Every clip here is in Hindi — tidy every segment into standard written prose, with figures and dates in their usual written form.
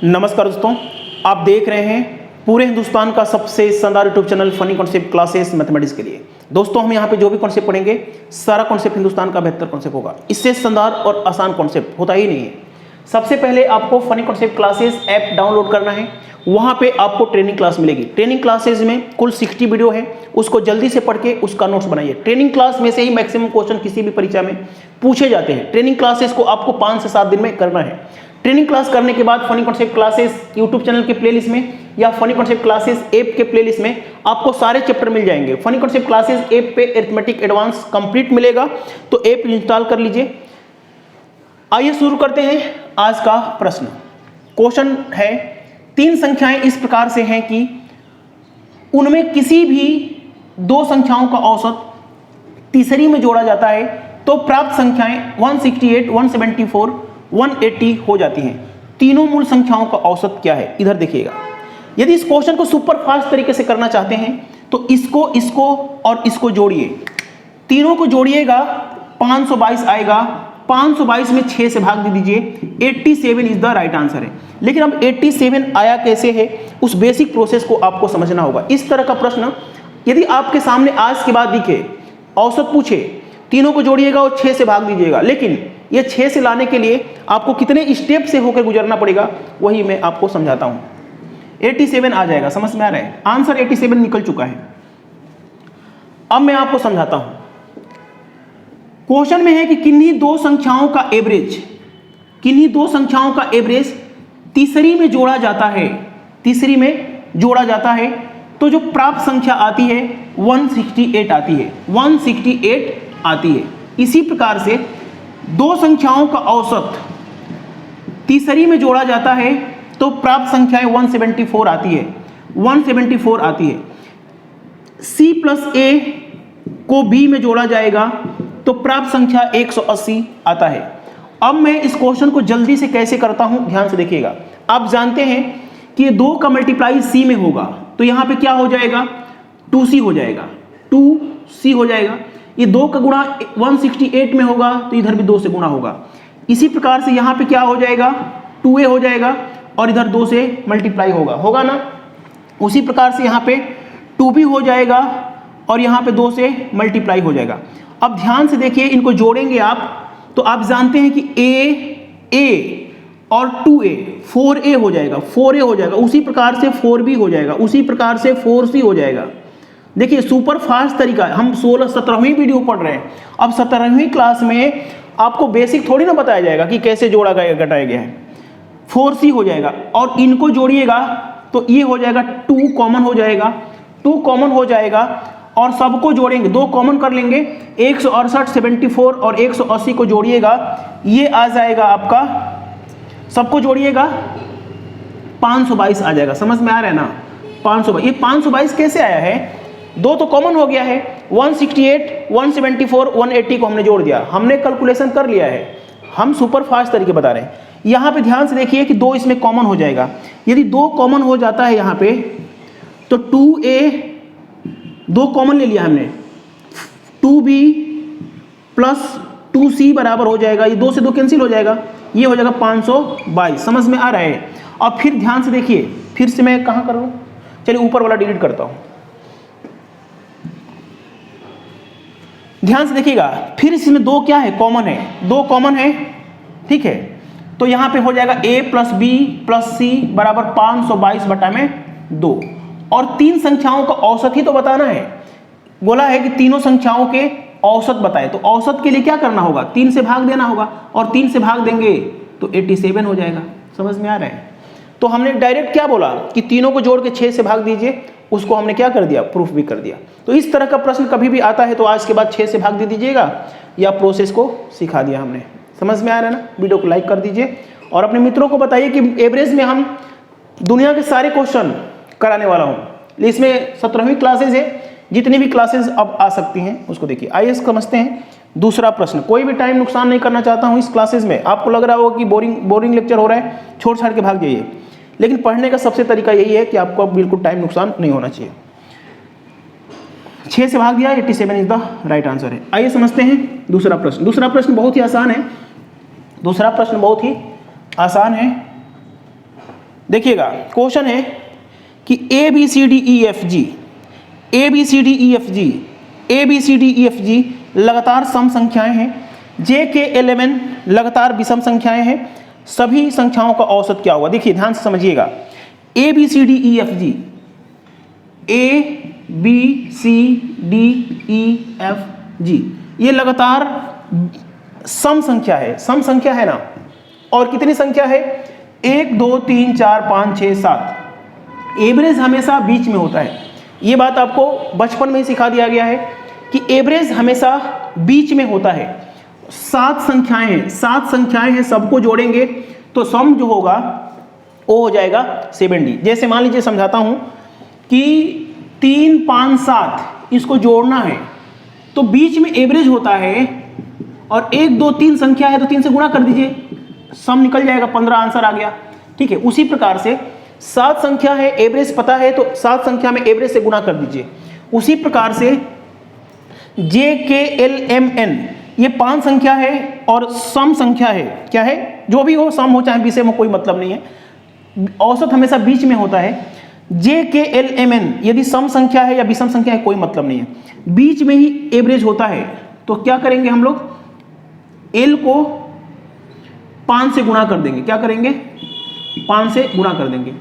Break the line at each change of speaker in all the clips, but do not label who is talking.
नमस्कार दोस्तों, आप देख रहे हैं पूरे हिंदुस्तान का सबसे शानदार YouTube channel funny concept classes mathematics के लिए। दोस्तों, हम यहाँ पे जो भी कॉन्सेप्ट पढ़ेंगे सारा कॉन्सेप्ट हिंदुस्तान का बेहतर कॉन्सेप्ट होगा। इससे शानदार और आसान कॉन्सेप्ट होता ही नहीं है। सबसे पहले आपको funny concept classes app download करना है। वहाँ पे आपको ट्रेनिंग क्लास मिलेगी। ट्रेनिंग क्लासेज में कुल 60 वीडियो है, उसको जल्दी से पढ़ के उसका नोट्स बनाइए। ट्रेनिंग क्लास में से ही मैक्सिमम क्वेश्चन किसी भी परीक्षा में पूछे जाते हैं। ट्रेनिंग क्लासेस को आपको 5 से 7 दिन में करना है। ट्रेनिंग क्लास करने के बाद funny concept classes YouTube channel के प्लेलिस्ट में या फनी कॉन्सेप्ट क्लासेस ऐप के प्लेलिस्ट में आपको सारे चैप्टर मिल जाएंगे। फनी कॉन्सेप्ट क्लासेस ऐप पे अरिथमेटिक एडवांस कंप्लीट मिलेगा, तो ऐप इंस्टॉल कर लीजिए। आइए शुरू करते हैं आज का प्रश्न। क्वेश्चन है, 3 संख्याएं इस प्रकार से हैं कि उनमें किसी भी 2 संख्याओं का औसत तीसरी में जोड़ा जाता है तो प्राप्त संख्याएं 168, 174, 180 हो जाती हैं। तीनों मूल संख्याओं का औसत क्या है? इधर देखिएगा। यदि इस क्वेश्चन को सुपर फास्ट तरीके से करना चाहते हैं तो इसको और इसको जोड़िए। तीनों को जोड़िएगा, 522 आएगा। 522 में 6 से भाग दे दीजिए। 87 इज द राइट आंसर है। लेकिन अब 87 आया कैसे है, उस बेसिक प्रोसेस को आपको समझना होगा। इस तरह का प्रश्न यदि आपके सामने आज के बाद दिखे, औसत पूछे, तीनों को जोड़िएगा और 6 से भाग दीजिएगा। लेकिन ये 6 से लाने के लिए आपको कितने स्टेप से होकर गुजरना पड़ेगा, वही मैं आपको समझाता हूं। 87 आ जाएगा, समझ में आ रहा है? आंसर 87 निकल चुका है। अब मैं आपको समझाता हूं। क्वेश्चन में है कि किन्हीं 2 संख्याओं का एवरेज तीसरी में जोड़ा जाता है। तीसरी में जोड़ा जाता है तो जो प्राप्त संख्या आती है 168 आती है। 168 आती है। इसी प्रकार से 2 संख्याओं का औसत तीसरी में जोड़ा जाता है तो प्राप्त संख्याएं 174 आती है। 174 आती है। C प्लस A को B में जोड़ा जाएगा तो प्राप्त संख्या 180 आता है। अब मैं इस क्वेश्चन को जल्दी से कैसे करता हूं, ध्यान से देखिएगा। आप जानते हैं कि ये 2 का मल्टीप्लाई C में होगा तो यहां पे क्या हो जाएगा, 2C हो जाएगा। 2C हो जाएगा। ये 2 का गुणा 168 में होगा तो इधर भी 2 से गुणा होगा। इसी प्रकार से यहां पे क्या हो जाएगा, 2A हो जाएगा और इधर 2 से मल्टीप्लाई होगा ना। उसी प्रकार से यहां पे 2B हो जाएगा और यहां पे 2 से मल्टीप्लाई हो जाएगा। अब ध्यान से देखिए, इनको जोड़ेंगे आप तो आप जानते हैं कि A और 2A 4A हो जाएगा। 4A हो जाएगा। उसी प्रकार से 4B हो जाएगा। उसी प्रकार से 4C हो जाएगा। देखिए, सुपर फास्ट तरीका है। हम 17वीं वीडियो पढ़ रहे हैं। अब 17वीं क्लास में आपको बेसिक थोड़ी ना बताया जाएगा कि कैसे जोड़ा गया घटाया गया है। 4C हो जाएगा और इनको जोड़िएगा तो ये हो जाएगा 2 कॉमन हो जाएगा। 2 कॉमन हो जाएगा और सबको जोड़ेंगे, 2 कॉमन कर लेंगे। 168, 74 और 180 को जोड़िएगा, ये आ जाएगा आपका, सबको जोड़िएगा 522 आ जाएगा। समझ में आ रहा है ना? 522। ये 522 कैसे आया है? 2 तो कॉमन हो गया है। 168, 174, 180 को हमने जोड़ दिया। हमने कैलकुलेशन कर लिया है। हम सुपर फास्ट तरीके बता रहे हैं। यहाँ पे ध्यान से देखिए कि 2 इसमें कॉमन हो जाएगा। यदि 2 कॉमन हो जाता है यहाँ पे तो 2A, 2 कॉमन ले लिया हमने, 2B प्लस 2C बराबर हो जाएगा। ये 2 से 2 कैंसिल हो जाएगा। ये हो जाएगा 522। समझ में आ रहा है? और फिर ध्यान से देखिए, फिर से मैं कहाँ करूँ, चलिए ऊपर वाला डिलीट करता हूँ। ध्यान से देखिएगा, फिर इसमें 2 क्या है, कॉमन है। 2 कॉमन है, ठीक है। तो यहाँ पे हो जाएगा A plus B plus C बराबर 522/2। और 3 संख्याओं का औसत ही तो बताना है। बोला है कि तीनों संख्याओं के औसत बताए, तो औसत के लिए क्या करना होगा, 3 से भाग देना होगा। और 3 से भाग देंगे तो 87 हो जाएगा। समझ में आ रहा है? तो हमने डायरेक्ट क्या बोला कि तीनों को जोड़ के 6 से भाग दीजिए। उसको हमने क्या कर दिया, प्रूफ भी कर दिया। तो इस तरह का प्रश्न कभी भी आता है तो आज के बाद 6 से भाग दे दीजिएगा, या प्रोसेस को सिखा दिया हमने। समझ में आ रहा है ना? वीडियो को लाइक कर दीजिए और अपने मित्रों को बताइए कि एवरेज में हम दुनिया के सारे क्वेश्चन कराने वाला हूँ। इसमें 17वीं क्लासेज है, जितनी भी क्लासेस अब आ सकती हैं उसको देखिए। आइए समझते हैं दूसरा प्रश्न। कोई भी टाइम नुकसान नहीं करना चाहता हूँ इस क्लासेस में। आपको लग रहा होगा कि बोरिंग लेक्चर हो रहा है, छोड़ छाड़ के भाग जाइए। लेकिन पढ़ने का सबसे तरीका यही है कि आपको बिल्कुल टाइम नुकसान नहीं होना चाहिए। 6 से भाग दिया, 87 इज द राइट आंसर है। आइए समझते हैं दूसरा प्रश्न। दूसरा प्रश्न बहुत ही आसान है। देखिएगा क्वेश्चन है कि A B C D E F G, A B C D E F G, A B C D E F G लगातार सम संख्याएं हैं, जे के एल एम एन लगातार विषम संख्याएं हैं, सभी संख्याओं का औसत क्या होगा। देखिए ध्यान से समझिएगा, A B C D E F G, A B C D E F G, ये लगातार सम संख्या है, सम संख्या है ना। और कितनी संख्या है, 1 2 3 4 5 6 7। एवरेज हमेशा बीच में होता है, ये बात आपको बचपन में ही सिखा दिया गया है कि एवरेज हमेशा बीच में होता है। 7 संख्याएं हैं, 7 संख्याएं हैं, सबको जोड़ेंगे तो सम जो होगा वो हो जाएगा 7D। जैसे मान लीजिए समझाता हूं कि 3 5 7 इसको जोड़ना है तो बीच में एवरेज होता है, और 1 2 3 संख्या है तो 3 से गुणा कर दीजिए, सम निकल जाएगा, 15 आंसर आ गया। ठीक है, उसी प्रकार से 7 संख्या है, एवरेज पता है तो 7 संख्या में एवरेज से गुणा कर दीजिए। उसी प्रकार से जे के एल एम एन ये 5 संख्या है और सम संख्या है, क्या है, जो भी हो, सम हो चाहे विषय में, कोई मतलब नहीं है, औसत हमेशा बीच में होता है। जे के एल एम एन यदि सम संख्या है या विषम संख्या है कोई मतलब नहीं है, बीच में ही एवरेज होता है। तो क्या करेंगे हम लोग, एल को 5 से गुणा कर देंगे, क्या करेंगे, 5 से गुणा कर देंगे।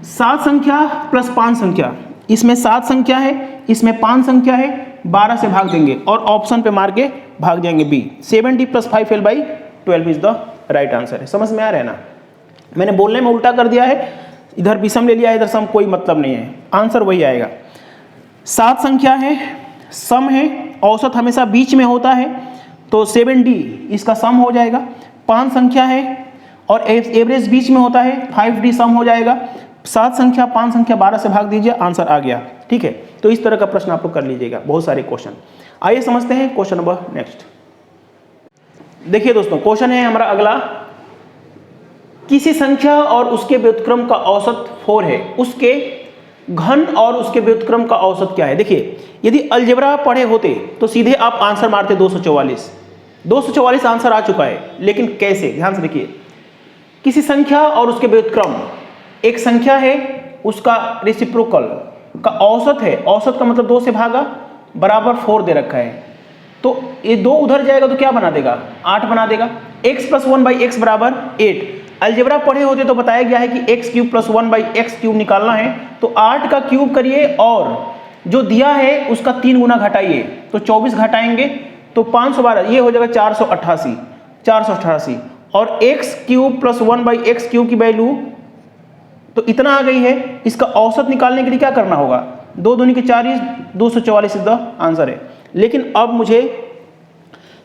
7 संख्या प्लस 5 संख्या, इसमें 7 संख्या है, इसमें 5 संख्या है, 12 से भाग देंगे और ऑप्शन पे मार के भाग जाएंगे B. 7D + 5L/12 is the right answer है। समझ में आ रहा है ना, मैंने बोलने में उल्टा कर दिया है, इधर विषम ले लिया, इधर सम, कोई मतलब नहीं है, आंसर वही आएगा। 7 संख्या है, सम है, औसत हमेशा बीच में होता है तो 7D इसका सम हो जाएगा। 5 संख्या है और एवरेज बीच में होता है, 5D सम हो जाएगा। 7 संख्या 5 संख्या 12 से भाग दीजिए, आंसर आ गया। ठीक है, तो इस तरह का प्रश्न आप लोग कर लीजिएगा, बहुत सारे क्वेश्चन। आइए समझते हैं क्वेश्चन नंबर नेक्स्ट। देखिए दोस्तों, क्वेश्चन है हमारा अगला, किसी संख्या और उसके व्युत्क्रम का औसत 4 है, उसके घन और उसके व्युत्क्रम का औसत क्या है। देखिए यदि अलजेब्रा पढ़े होते तो सीधे आप आंसर मारते 244। 244 आंसर आ चुका है, लेकिन कैसे, ध्यान से देखिए। किसी संख्या और उसके व्युत्क्रम, एक संख्या है उसका रेसिप्रोकल का औसत है, औसत का मतलब 2 से भागा बराबर 4 दे रखा है, तो ये 2 उधर जाएगा तो क्या बना देगा, 8 बना देगा। x + 1/x बराबर 8। अलजेब्रा पढ़े होते तो बताया गया है कि x³ + 1/x³ निकालना है, तो 8 का क्यूब करिए और जो दिया है उसका 3 गुना घटाइए, तो 24 घटाएंगे तो 512, ये हो जाएगा 488, 488। और x³ + 1/x³ की वैल्यू तो इतना आ गई है। इसका औसत निकालने के लिए क्या करना होगा, 2 दूनी के 4, 244 इज द आंसर है। लेकिन अब मुझे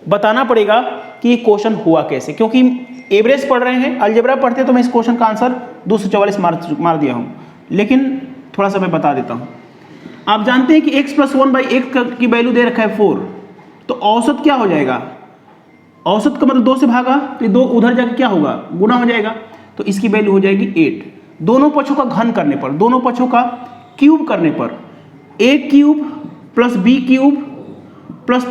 बताना पड़ेगा कि ये क्वेश्चन हुआ कैसे, क्योंकि एवरेज पढ़ रहे हैं, अलजेब्रा पढ़ते तो मैं इस क्वेश्चन का आंसर 244 मार दिया हूँ, लेकिन थोड़ा सा मैं बता देता हूँ। आप जानते हैं कि x + 1/x की वैल्यू दे रखा है 4, तो औसत क्या हो जाएगा, औसत का मतलब 2 से भागा तो 2 उधर जाकर क्या होगा, गुना हो जाएगा, तो इसकी वैल्यू हो जाएगी 8। दोनों पक्षों का घन करने पर, दोनों पक्षों का क्यूब करने पर, a³ + b³ +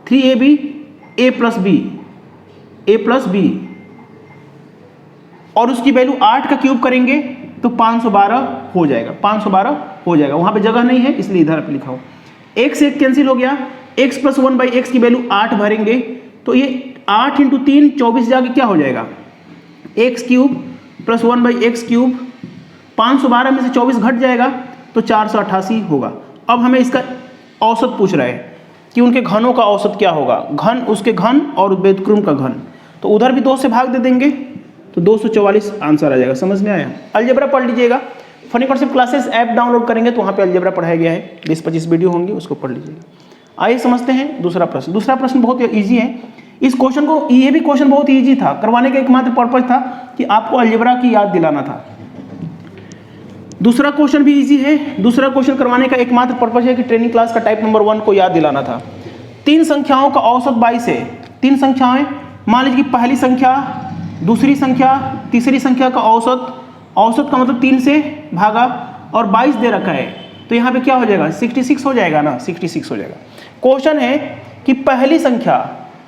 3ab a + b और उसकी वैल्यू 8 का क्यूब करेंगे तो 512 हो जाएगा, 512 हो जाएगा। वहां पे जगह नहीं है इसलिए इधर पे लिखा हो। x से 1 कैंसिल हो गया, x + 1/x की वैल्यू 8 भरेंगे तो ये 8 × 3 24 जाके क्या हो जाएगा, x³ + 1/x³, 512 में से 24 घट जाएगा तो 488 होगा। अब हमें इसका औसत पूछ रहा है कि उनके घनों का औसत क्या होगा, घन, उसके घन और व्युत्क्रम का घन, तो उधर भी 2 से भाग दे देंगे तो 244 आंसर आ जाएगा। समझ में आया। अलजेब्रा पढ़ लीजिएगा, funny concept classes app download करेंगे तो वहाँ पे अलजेब्रा पढ़ाया गया है, 20-25 वीडियो होंगे, उसको पढ़ लीजिएगा। आइए समझते हैं दूसरा प्रश्न। दूसरा प्रश्न बहुत ईजी है। इस क्वेश्चन को, ये भी क्वेश्चन बहुत ईजी था, करवाने का एकमात्र पर्पज था कि आपको अलजेब्रा की याद दिलाना था। दूसरा क्वेश्चन भी इजी है। दूसरा क्वेश्चन करवाने का एकमात्र पर्पज है कि ट्रेनिंग क्लास का टाइप नंबर 1 को याद दिलाना था। 3 संख्याओं का औसत 22 है। 3 संख्याएं, मान लीजिए कि पहली संख्या, दूसरी संख्या, तीसरी संख्या का औसत, औसत का मतलब 3 से भागा और 22 दे रखा है, तो यहाँ पे क्या हो जाएगा, 66 हो जाएगा ना, 66 हो जाएगा। क्वेश्चन है कि पहली संख्या,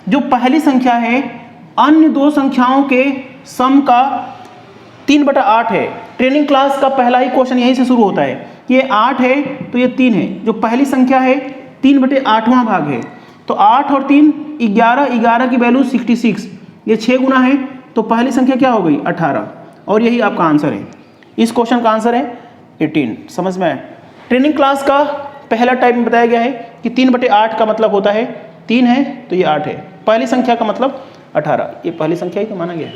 जो पहली संख्या है, अन्य 2 संख्याओं के सम का 3/8 है। ट्रेनिंग क्लास का पहला ही क्वेश्चन यहीं से शुरू होता है कि ये 8 है तो ये 3 है, जो पहली संख्या है 3/8वां भाग है, तो 8 और 3 11, 11 की वैल्यू 66, ये 6 गुना है, तो पहली संख्या क्या हो गई 18, और यही आपका आंसर है। इस क्वेश्चन का आंसर है 18। समझ में आया? ट्रेनिंग क्लास का पहला टाइप में बताया गया है कि 3/8 का मतलब होता है 3 है तो ये 8 है, पहली संख्या का मतलब 18, ये पहली संख्या ही तो माना गया है।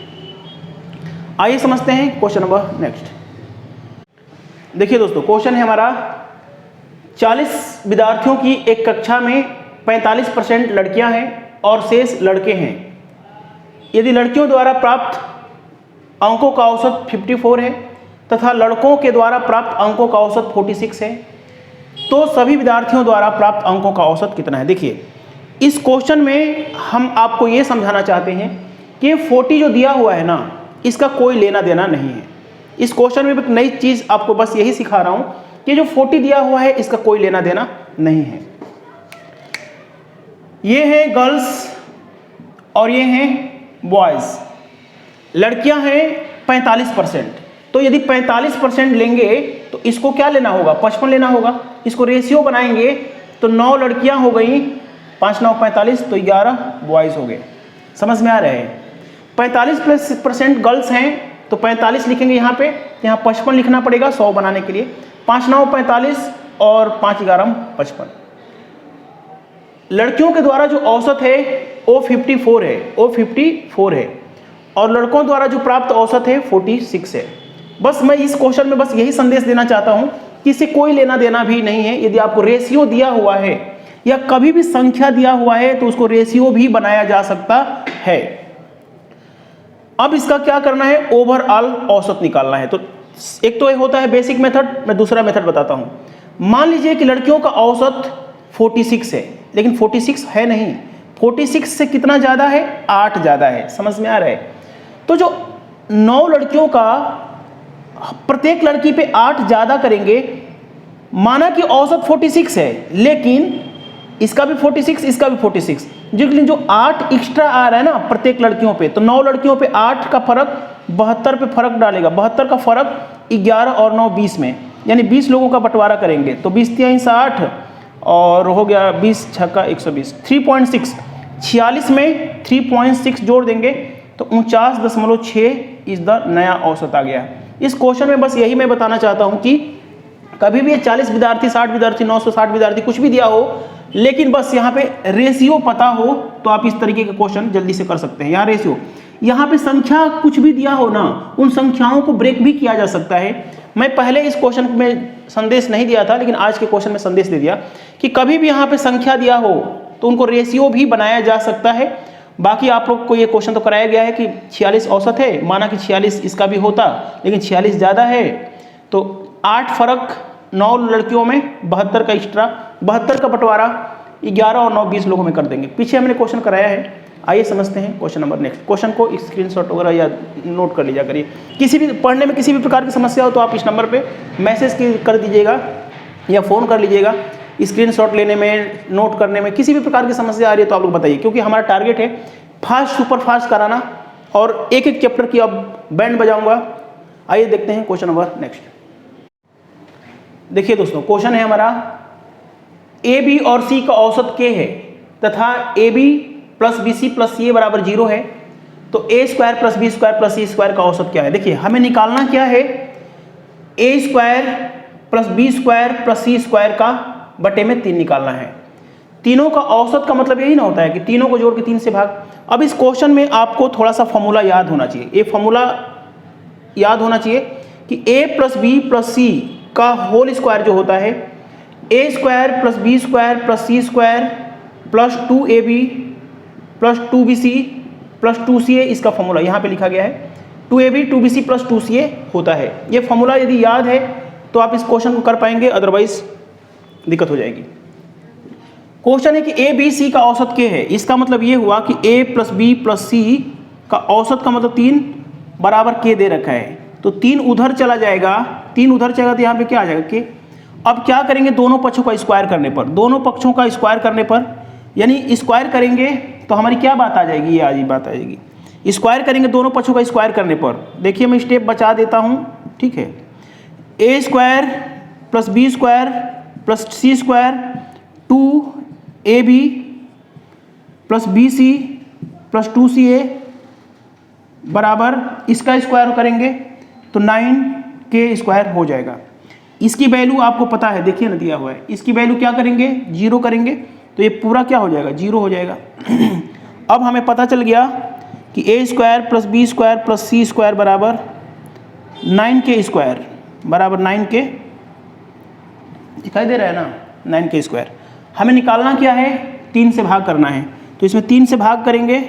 आइए समझते हैं क्वेश्चन नंबर नेक्स्ट। देखिए दोस्तों, क्वेश्चन है हमारा 40 विद्यार्थियों की एक कक्षा में 45% लड़कियां हैं और शेष लड़के हैं। यदि लड़कियों द्वारा प्राप्त अंकों का औसत 54 है तथा लड़कों के द्वारा प्राप्त अंकों का औसत 46 है, तो सभी विद्यार्थियों द्वारा प्राप्त अंकों का औसत कितना है। देखिए, इस क्वेश्चन में हम आपको ये समझाना चाहते हैं कि 40 जो दिया हुआ है ना, इसका कोई लेना देना नहीं है। इस क्वेश्चन में एक नई चीज़ आपको बस यही सिखा रहा हूँ कि जो 40 दिया हुआ है इसका कोई लेना देना नहीं है। ये हैं गर्ल्स और ये हैं बॉयज़। लड़कियां हैं 45%, तो यदि 45% लेंगे तो इसको क्या लेना होगा 55 लेना होगा। इसको रेशियो बनाएंगे तो 9 लड़कियां हो गई, 5 9 45, तो 11 बॉयज़ हो गए। समझ में आ रहे हैं? 45% गर्ल्स हैं तो 45 लिखेंगे यहाँ पे, यहाँ 55 लिखना पड़ेगा 100 बनाने के लिए। 5 9 45 और 5 11 55। लड़कियों के द्वारा जो औसत है वो 54 है, वो 54 है, और लड़कों द्वारा जो प्राप्त औसत है 46 है। बस मैं इस क्वेश्चन में बस यही संदेश देना चाहता हूँ कि इससे कोई लेना देना भी नहीं है। यदि आपको रेशियो दिया हुआ है या कभी भी संख्या दिया हुआ है तो उसको रेशियो भी बनाया जा सकता है। अब इसका क्या करना है, ओवरऑल औसत निकालना है। तो एक तो ये होता है बेसिक मेथड, मैं दूसरा मेथड बताता हूं। मान लीजिए कि लड़कियों का औसत 46 है, लेकिन 46 है नहीं, 46 से कितना ज्यादा है 8 ज्यादा है। समझ में आ रहा है? तो जो 9 लड़कियों का प्रत्येक लड़की पे 8 ज्यादा करेंगे, माना कि औसत 46 है, लेकिन इसका भी 46, इसका भी 46, लेकिन जो 8 एक्स्ट्रा आ रहा है ना प्रत्येक लड़कियों पे, तो 9 लड़कियों पे 8 का फर्क 72 पे फर्क डालेगा। 72 का फर्क 11 और 9 20 में, यानी 20 लोगों का बंटवारा करेंगे तो 20 3 60 और हो गया 20 छक्का 120, 3.6, 46 में 3.6 जोड़ देंगे तो 49.6 इस द नया औसत आ गया। इस क्वेश्चन में बस यही मैं बताना चाहता हूं कि कभी भी ये 40 विद्यार्थी 60 विद्यार्थी 960 विद्यार्थी कुछ भी दिया हो, लेकिन बस यहाँ पे रेशियो पता हो तो आप इस तरीके के क्वेश्चन जल्दी से कर सकते हैं। यहाँ रेशियो, यहाँ पे संख्या कुछ भी दिया हो ना, उन संख्याओं को ब्रेक भी किया जा सकता है। मैं पहले इस क्वेश्चन में संदेश नहीं दिया था, लेकिन आज के क्वेश्चन में संदेश दे दिया कि कभी भी यहाँ पे संख्या दिया हो तो उनको रेशियो भी बनाया जा सकता है। बाकी आप लोग को ये क्वेश्चन तो कराया गया है कि 46 औसत है, माना कि 46 इसका भी होता, लेकिन 46 ज़्यादा है, तो 8 फर्क 9 लड़कियों में, 72 का एक्स्ट्रा, 72 का बंटवारा 11 और 9 20 लोगों में कर देंगे। पीछे हमने क्वेश्चन कराया है। आइए समझते हैं क्वेश्चन नंबर नेक्स्ट। क्वेश्चन को स्क्रीनशॉट वगैरह या नोट कर लीजिए करिए। किसी भी पढ़ने में किसी भी प्रकार की समस्या हो तो आप इस नंबर पे मैसेज कर दीजिएगा या फ़ोन कर लीजिएगा। स्क्रीनशॉट लेने में, नोट करने में किसी भी प्रकार की समस्या आ रही है तो आप लोग बताइए, क्योंकि हमारा टारगेट है फास्ट सुपर फास्ट कराना और एक एक चैप्टर की अब बैंड बजाऊंगा। आइए देखते हैं क्वेश्चन नंबर नेक्स्ट। देखिए दोस्तों, क्वेश्चन है हमारा ए बी और सी का औसत k है तथा A B plus B C plus C A बराबर 0 है, तो A square plus B square plus C square का औसत क्या है। देखिए, हमें निकालना क्या है, A square plus B square plus C square का बटे में 3 निकालना है। तीनों का औसत का मतलब यही ना होता है कि तीनों को जोड़ के 3 से भाग। अब इस क्वेश्चन में आपको थोड़ा सा फॉर्मूला याद होना चाहिए। ये फॉर्मूला याद होना चाहिए कि A plus B plus C का होल स्क्वायर जो होता है, A square plus B square plus C square plus 2ab plus 2bc plus 2ca, इसका फॉर्मूला यहाँ पे लिखा गया है। 2ab 2bc प्लस 2ca होता है। ये फॉर्मूला यदि याद है तो आप इस क्वेश्चन को कर पाएंगे, अदरवाइज दिक्कत हो जाएगी। क्वेश्चन है कि ए बी सी का औसत k है। इसका मतलब ये हुआ कि a plus B plus C का औसत का मतलब 3 बराबर k दे रखा है, तो 3 उधर चला जाएगा, 3 उधर चलेगा तो यहाँ पे क्या आ जाएगा k। अब क्या करेंगे, दोनों पक्षों का स्क्वायर करने पर, दोनों पक्षों का स्क्वायर करने पर यानी स्क्वायर करेंगे तो हमारी क्या बात आ जाएगी, ये आज बात आ जाएगी। स्क्वायर करेंगे दोनों पक्षों का स्क्वायर करने पर, देखिए मैं स्टेप बचा देता हूँ, ठीक है। A square plus B square plus C square 2ab plus B C plus 2ca बराबर इसका स्क्वायर करेंगे तो 9k स्क्वायर हो जाएगा। इसकी वैल्यू आपको पता है, देखिए ना दिया हुआ है, इसकी वैल्यू क्या करेंगे, 0 करेंगे तो ये पूरा क्या हो जाएगा, 0 हो जाएगा। अब हमें पता चल गया कि A square plus B square plus C square बराबर 9k स्क्वायर बराबर 9k, दिखाई दे रहा है ना, 9k स्क्वायर। हमें निकालना क्या है, 3 से भाग करना है, तो इसमें 3 से भाग करेंगे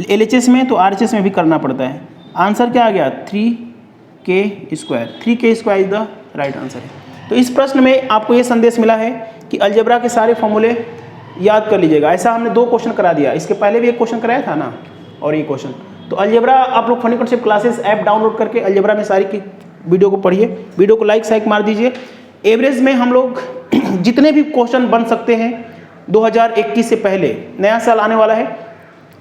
LHS में तो RHS में भी करना पड़ता है। आंसर क्या आ गया, 3k square, 3k square is the right answer है। तो इस प्रश्न में आपको ये संदेश मिला है कि अलजेब्रा के सारे फॉर्मूले याद कर लीजिएगा। ऐसा हमने 2 क्वेश्चन करा दिया, इसके पहले भी एक क्वेश्चन कराया था ना, और ये क्वेश्चन। तो अलजेब्रा आप लोग funny concept classes app download करके अलजेब्रा में सारी की वीडियो को पढ़िए, वीडियो को लाइक मार दीजिए। एवरेज में हम लोग जितने भी क्वेश्चन बन सकते हैं 2021 से पहले, नया साल आने वाला है,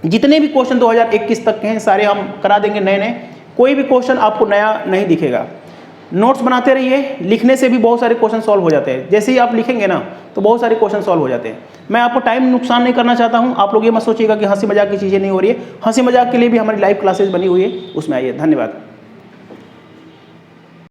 जितने भी क्वेश्चन 2021 तक के हैं सारे हम करा देंगे नए नए, कोई भी क्वेश्चन आपको नया नहीं दिखेगा। नोट्स बनाते रहिए, लिखने से भी बहुत सारे क्वेश्चन सॉल्व हो जाते हैं, जैसे ही आप लिखेंगे ना तो बहुत सारे क्वेश्चन सॉल्व हो जाते हैं। मैं आपको टाइम नुकसान नहीं करना चाहता हूं, आप लोग ये मत सोचिएगा कि हंसी मजाक की चीज़ें नहीं हो रही है, हंसी मजाक के लिए भी हमारी लाइव क्लासेस बनी हुई है, उसमें आइए। धन्यवाद।